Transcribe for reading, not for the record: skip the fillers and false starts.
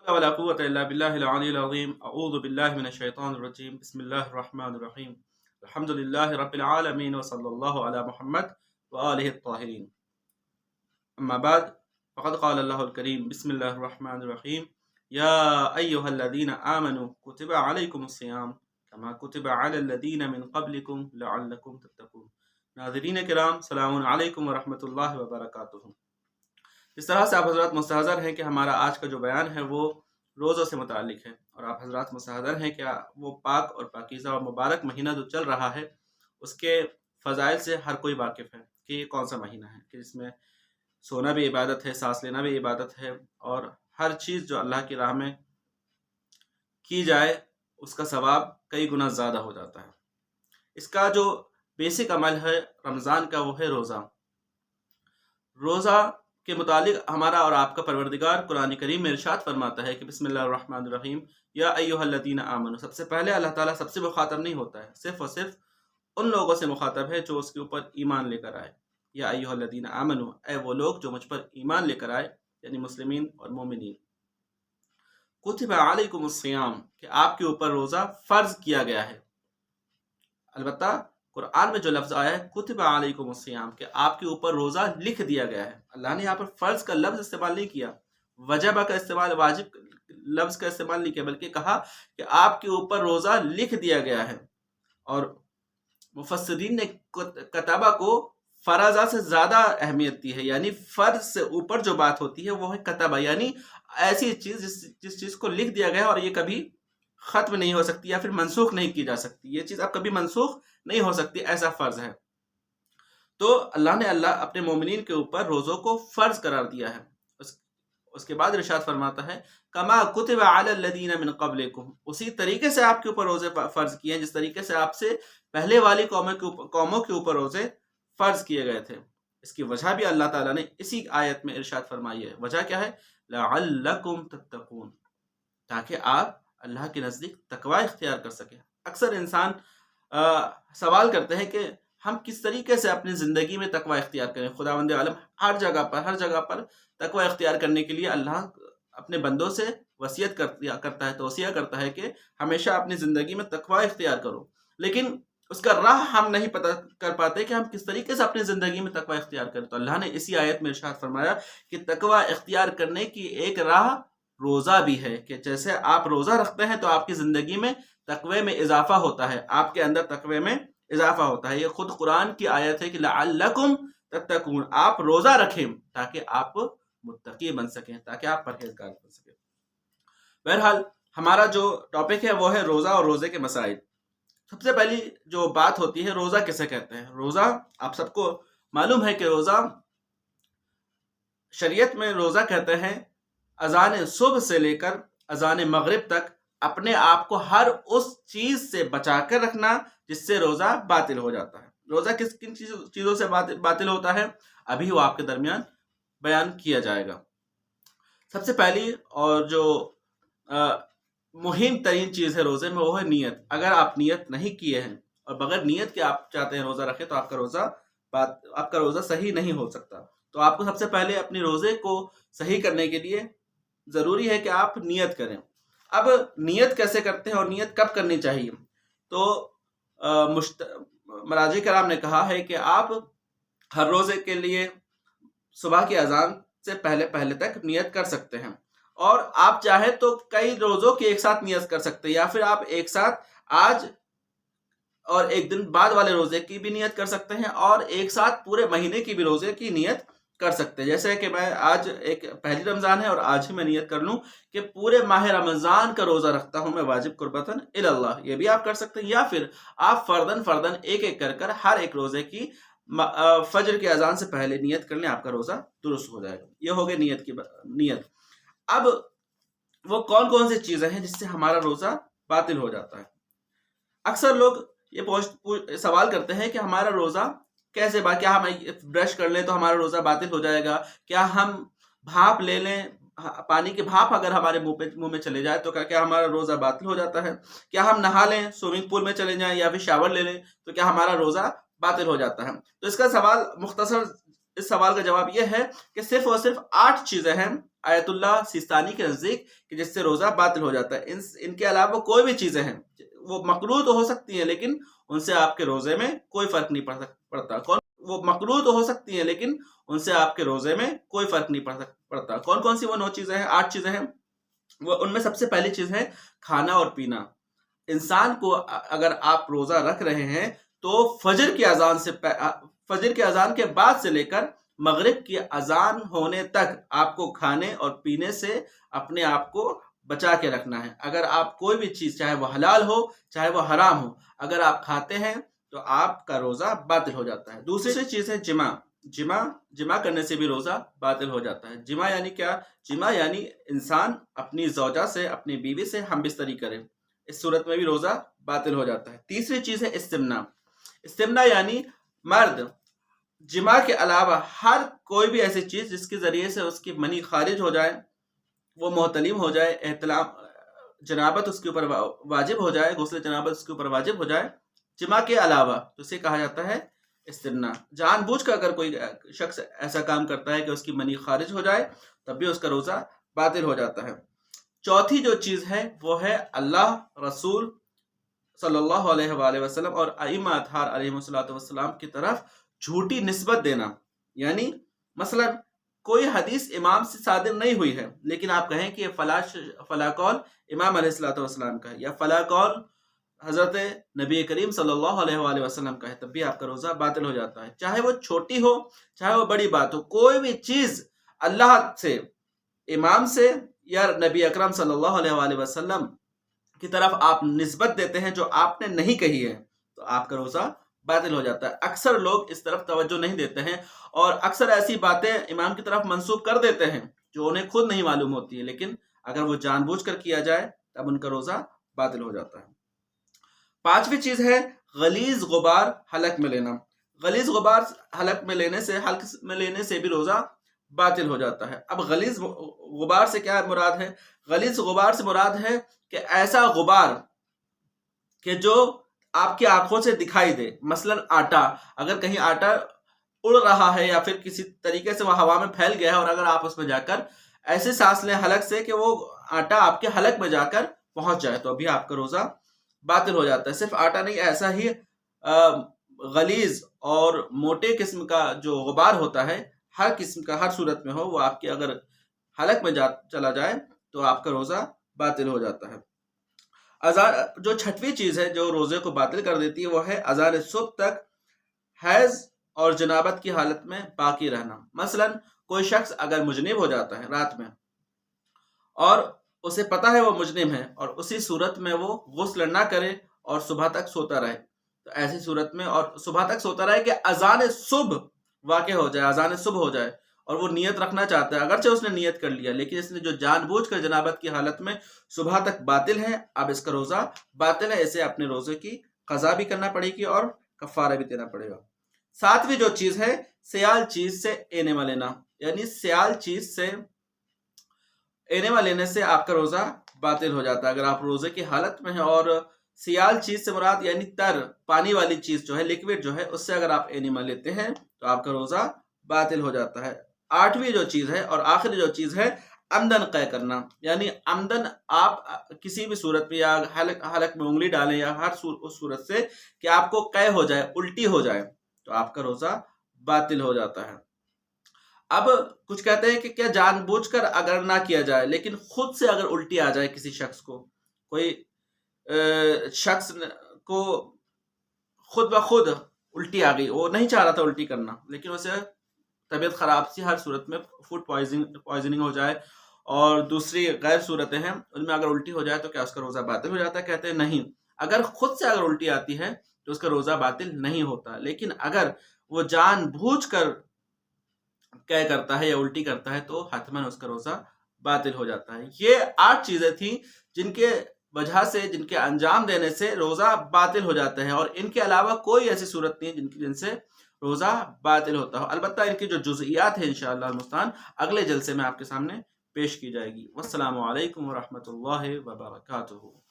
ولا قوة إلا بالله العلي العظيم. أعوذ بالله من الشيطان الرجيم. بسم الله الرحمن الرحيم. الحمد لله رب العالمين وصلى الله على محمد وآله الطاهرين. أما بعد فقد قال الله الكريم بسم الله الرحمن الرحيم. يا أيها الذين آمنوا كتب عليكم الصيام كما كتب على الذين من قبلكم لعلكم تتقون. ناظرین کرام، السلام علیکم ورحمۃ اللہ وبرکاتہ۔ اس طرح سے آپ حضرات مستحضر ہیں کہ ہمارا آج کا جو بیان ہے وہ روزوں سے متعلق ہے، اور آپ حضرات مستحضر ہیں کہ وہ پاک اور پاکیزہ اور مبارک مہینہ جو چل رہا ہے اس کے فضائل سے ہر کوئی واقف ہے کہ یہ کون سا مہینہ ہے کہ جس میں سونا بھی عبادت ہے، سانس لینا بھی عبادت ہے، اور ہر چیز جو اللہ کی راہ میں کی جائے اس کا ثواب کئی گنا زیادہ ہو جاتا ہے۔ اس کا جو بیسک عمل ہے رمضان کا وہ ہے روزہ۔ روزہ کے متعلق ہمارا اور آپ کا پروردگار قرآن کریم میں ارشاد فرماتا ہے کہ بسم اللہ الرحمن الرحیم، یا ایھا الذین آمنوا۔ سب سے پہلے اللہ تعالیٰ سب سے مخاطب نہیں ہوتا ہے، صرف اور صرف ان لوگوں سے مخاطب ہے جو اس کے اوپر ایمان لے کر آئے۔ یا ایھا الذین آمنوا، اے وہ لوگ جو مجھ پر ایمان لے کر آئے، یعنی مسلمین اور مومنین۔ کتب علیکم الصیام، کہ آپ کے اوپر روزہ فرض کیا گیا ہے۔ البتہ قرآن میں جو لفظ آیا ہے کتب علیکم الصیام، کہ آپ کے اوپر روزہ لکھ دیا گیا ہے۔ اللہ نے یہاں پر فرض کا لفظ استعمال نہیں کیا، وجب کا استعمال، واجب لفظ کا استعمال نہیں کیا، بلکہ کہا کہ آپ کے اوپر روزہ لکھ دیا گیا ہے۔ اور مفسرین نے کتابہ کو فرضہ سے زیادہ اہمیت دی ہے، یعنی فرض سے اوپر جو بات ہوتی ہے وہ ہے کتابہ، یعنی ایسی چیز جس چیز کو لکھ دیا گیا ہے اور یہ کبھی ختم نہیں ہو سکتی یا پھر منسوخ نہیں کی جا سکتی، یہ چیز اب کبھی منسوخ نہیں ہو سکتی، ایسا فرض ہے۔ تو اللہ نے اپنے مومنین کے اوپر روزوں کو فرض قرار دیا ہے۔ اس کے بعد ارشاد فرماتا ہے کما کتب علی الذین من قبلکم، اسی طریقے سے آپ کے اوپر روزے فرض کیے ہیں جس طریقے سے آپ سے پہلے والی قوموں کے اوپر روزے فرض کیے گئے تھے۔ اس کی وجہ بھی اللہ تعالیٰ نے اسی آیت میں ارشاد فرمائی ہے۔ وجہ کیا ہے؟ لعلکم تتقون، تاکہ آپ اللہ کے نزدیک تقوی اختیار کر سکیں۔ اکثر انسان سوال کرتے ہیں کہ ہم کس طریقے سے اپنی زندگی میں تقوی اختیار کریں۔ خداوند عالم ہر جگہ پر تقوی اختیار کرنے کے لیے اللہ اپنے بندوں سے وصیت کرتا ہے، توصیہ کرتا ہے کہ ہمیشہ اپنی زندگی میں تقوی اختیار کرو، لیکن اس کا راہ ہم نہیں پتہ کر پاتے کہ ہم کس طریقے سے اپنی زندگی میں تقوی اختیار کریں۔ تو اللہ نے اسی آیت میں ارشاد فرمایا کہ تقوی اختیار کرنے کی ایک راہ روزہ بھی ہے، کہ جیسے آپ روزہ رکھتے ہیں تو آپ کی زندگی میں تقوی میں اضافہ ہوتا ہے، آپ کے اندر تقوی میں اضافہ ہوتا ہے۔ یہ خود قرآن کی آیت ہے کہ لعلکم تتقون، آپ روزہ رکھیں تاکہ آپ متقی بن سکیں، تاکہ آپ پرہیزگار بن سکیں۔ بہرحال ہمارا جو ٹاپک ہے وہ ہے روزہ اور روزے کے مسائل۔ سب سے پہلی جو بات ہوتی ہے روزہ کسے کہتے ہیں۔ روزہ آپ سب کو معلوم ہے کہ روزہ شریعت میں روزہ کہتے ہیں اذان صبح سے لے کر اذان مغرب تک اپنے آپ کو ہر اس چیز سے بچا کر رکھنا جس سے روزہ باطل ہو جاتا ہے۔ روزہ کن چیزوں سے باطل ہوتا ہے ابھی وہ آپ کے درمیان بیان کیا جائے گا۔ سب سے پہلی اور جو مہم ترین چیز ہے روزے میں وہ ہے نیت۔ اگر آپ نیت نہیں کیے ہیں اور بغیر نیت کے آپ چاہتے ہیں روزہ رکھیں تو آپ کا روزہ صحیح نہیں ہو سکتا۔ تو آپ کو سب سے پہلے اپنے روزے کو صحیح کرنے کے لیے ضروری ہے کہ آپ نیت کریں۔ اب نیت کیسے کرتے ہیں اور نیت کب کرنی چاہیے؟ تو مراجع کرام نے کہا ہے کہ آپ ہر روزے کے لیے صبح کی اذان سے پہلے تک نیت کر سکتے ہیں، اور آپ چاہیں تو کئی روزوں کی ایک ساتھ نیت کر سکتے ہیں، یا پھر آپ ایک ساتھ آج اور ایک دن بعد والے روزے کی بھی نیت کر سکتے ہیں، اور ایک ساتھ پورے مہینے کی بھی روزے کی نیت کر سکتے ہیں۔ جیسے کہ میں آج ایک پہلی رمضان ہے اور آج ہی میں نیت کر لوں کہ پورے ماہ رمضان کا روزہ رکھتا ہوں میں واجب قربتاً الی اللہ، یہ بھی آپ کر سکتے ہیں۔ یا پھر آپ فرداً ایک کر ہر ایک روزے کی فجر کی اذان سے پہلے نیت کر لیں، آپ کا روزہ درست ہو جائے گا۔ یہ ہو گئی نیت۔ اب وہ کون سی چیزیں ہیں جس سے ہمارا روزہ باطل ہو جاتا ہے؟ اکثر لوگ یہ سوال کرتے ہیں کہ ہمارا روزہ کیسے کیا ہم برش کر لیں تو ہمارا روزہ باطل ہو جائے گا؟ کیا ہم بھاپ لے لیں، پانی کے بھاپ اگر ہمارے منہ میں چلے جائے تو کیا ہمارا روزہ باطل ہو جاتا ہے؟ کیا ہم نہا لیں، سوئمنگ پول میں چلے جائیں یا پھر شاور لے لیں تو کیا ہمارا روزہ باطل ہو جاتا ہے؟ تو اس کا سوال مختصر اس سوال کا جواب یہ ہے کہ صرف اور صرف 8 چیزیں ہیں آیت اللہ سیستانی کے نزدیک کہ جس سے روزہ باطل ہو جاتا ہے. ان کے علاوہ کوئی بھی چیزیں ہیں وہ مکروہ تو ہو سکتی ہیں لیکن ان سے آپ کے روزے میں کوئی فرق نہیں پڑتا. وہ مکروہ تو ہو سکتی ہیں لیکن ان سے آپ کے روزے میں کوئی فرق نہیں پڑتا. کون کون سی وہ 9 چیزیں ہیں، 8 چیزیں ہیں؟ وہ ان میں سب سے پہلی چیز ہے کھانا اور پینا. انسان کو اگر آپ روزہ رکھ رہے ہیں تو فجر کی اذان کے بعد سے لے کر مغرب کی اذان ہونے تک آپ کو کھانے اور پینے سے اپنے آپ کو بچا کے رکھنا ہے. اگر آپ کوئی بھی چیز چاہے وہ حلال ہو چاہے وہ حرام ہو اگر آپ کھاتے ہیں تو آپ کا روزہ باطل ہو جاتا ہے. دوسری چیز ہے جمع کرنے سے بھی روزہ باطل ہو جاتا ہے. جمع یعنی کیا؟ جمع یعنی انسان اپنی زوجہ سے اپنی بیوی سے ہم بستری کرے، اس صورت میں بھی روزہ باطل ہو جاتا ہے. تیسری چیز ہے استمنا یعنی مرد جمع کے علاوہ ہر کوئی بھی ایسی چیز جس کے ذریعے سے اس کی منی خارج ہو جائے، وہ محتلم ہو جائے، احتلام جنابت اس کے اوپر واجب ہو جائے، غسل جنابت اس کے اوپر واجب ہو جائے جمع کے علاوہ، تو اسے کہا جاتا ہے استمنا. جان بوجھ کر اگر کوئی شخص ایسا کام کرتا ہے کہ اس کی منی خارج ہو جائے تب بھی اس کا روزہ باطل ہو جاتا ہے. چوتھی جو چیز ہے وہ ہے اللہ، رسول صلی اللہ علیہ وآلہ وسلم اور ائمہ اطہار علیہ السلام کی طرف جھوٹی نسبت دینا. یعنی مثلا کوئی حدیث امام سے صادر نہیں ہوئی ہے لیکن آپ کہیں کہ یہ فلاں قول امام علیہ السلام کا ہے یا فلاں قول حضرت نبی کریم صلی اللہ علیہ وآلہ وسلم کا ہے، تب بھی آپ کا روزہ باطل ہو جاتا ہے. چاہے وہ چھوٹی ہو چاہے وہ بڑی بات ہو، کوئی بھی چیز اللہ سے، امام سے یا نبی اکرم صلی اللہ علیہ وآلہ وسلم کی طرف آپ نسبت دیتے ہیں جو آپ نے نہیں کہی ہے تو آپ کا روزہ باطل ہو جاتا ہے. اکثر لوگ اس طرف توجہ نہیں دیتے ہیں اور اکثر ایسی باتیں امام کی طرف منسوب کر دیتے ہیں جو انہیں خود نہیں معلوم ہوتی ہے، لیکن اگر وہ جان بوجھ کر کیا جائے تب ان کا روزہ باطل ہو جاتا ہے. پانچویں چیز ہے غلیظ غبار حلق میں لینا. غلیظ غبار حلق میں لینے سے بھی روزہ باطل ہو جاتا ہے. اب غلیظ غبار سے کیا مراد ہے؟ غلیظ غبار سے مراد ہے کہ ایسا غبار کہ جو آپ کی آنکھوں سے دکھائی دے. مثلا آٹا، اگر کہیں آٹا اڑ رہا ہے یا پھر کسی طریقے سے وہ ہوا میں پھیل گیا ہے اور اگر آپ اس میں جا کر ایسے سانس لیں حلق سے کہ وہ آٹا آپ کے حلق میں جا کر پہنچ جائے تو ابھی آپ کا روزہ باطل ہو جاتا ہے. صرف آٹا نہیں، ایسا ہی غلیظ اور موٹے قسم کا جو غبار ہوتا ہے، ہر قسم کا ہر صورت میں ہو، وہ آپ کے اگر حلق میں چلا جائے تو آپ کا روزہ باطل ہو جاتا ہے. جو چھٹویں چیز ہے جو روزے کو باطل کر دیتی ہے وہ ہے اذان صبح تک حیض اور جنابت کی حالت میں باقی رہنا. مثلا کوئی شخص اگر مجنب ہو جاتا ہے رات میں اور اسے پتا ہے وہ مجنب ہے اور اسی صورت میں وہ غسل نہ کرے اور صبح تک سوتا رہے، تو ایسی صورت میں اور صبح تک سوتا رہے کہ اذان صبح واقع ہو جائے، اذان صبح ہو جائے اور وہ نیت رکھنا چاہتا ہے، اگرچہ اس نے نیت کر لیا لیکن اس نے جو جان بوجھ کر جنابت کی حالت میں صبح تک باطل ہے، اب اس کا روزہ باطل ہے، اسے اپنے روزے کی قضا بھی کرنا پڑے گی اور کفارہ بھی دینا پڑے گا. ساتویں جو چیز ہے سیال چیز سے اینما لینا. یعنی سیال چیز سے اینما لینے سے آپ کا روزہ باطل ہو جاتا ہے. اگر آپ روزے کی حالت میں ہیں اور سیال چیز سے مراد یعنی تر پانی والی چیز جو ہے، لیکوڈ جو ہے، اس سے اگر آپ اینما لیتے ہیں تو آپ کا روزہ باطل ہو جاتا ہے. آٹھویں جو چیز ہے اور آخری جو چیز ہے عمدن قے کرنا. یعنی عمدن آپ کسی بھی صورت میں یا حلق میں انگلی ڈالیں یا ہر اس صورت سے کہ آپ کو قے ہو جائے، الٹی ہو جائے تو آپ کا روزہ باطل ہو جاتا ہے. اب کچھ کہتے ہیں کہ کیا جان بوجھ کر اگر نہ کیا جائے لیکن خود سے اگر الٹی آ جائے کسی شخص کو، کوئی شخص کو خود بخود الٹی آ گئی، وہ نہیں چاہ رہا تھا الٹی کرنا لیکن اسے طبیعت خراب سی، ہر صورت میں فوڈ پوائزننگ ہو جائے اور دوسری غیر صورتیں ہیں ان میں اگر الٹی ہو جائے تو کیا اس کا روزہ باطل ہو جاتا ہے؟ کہتے ہیں نہیں، اگر خود سے اگر الٹی آتی ہے تو اس کا روزہ باطل نہیں ہوتا، لیکن اگر وہ جان بوجھ کر کیا کرتا ہے یا الٹی کرتا ہے تو حتماً اس کا روزہ باطل ہو جاتا ہے. یہ 8 چیزیں تھیں جن کے وجہ سے، جن کے انجام دینے سے روزہ باطل ہو جاتا ہے اور ان کے علاوہ کوئی ایسی صورت نہیں جن سے روزہ باطل ہوتا ہو. البتہ ان کی جو جزئیات ہیں انشاءاللہ المستعان اگلے جلسے میں آپ کے سامنے پیش کی جائے گی. والسلام علیکم ورحمۃ اللہ وبرکاتہ.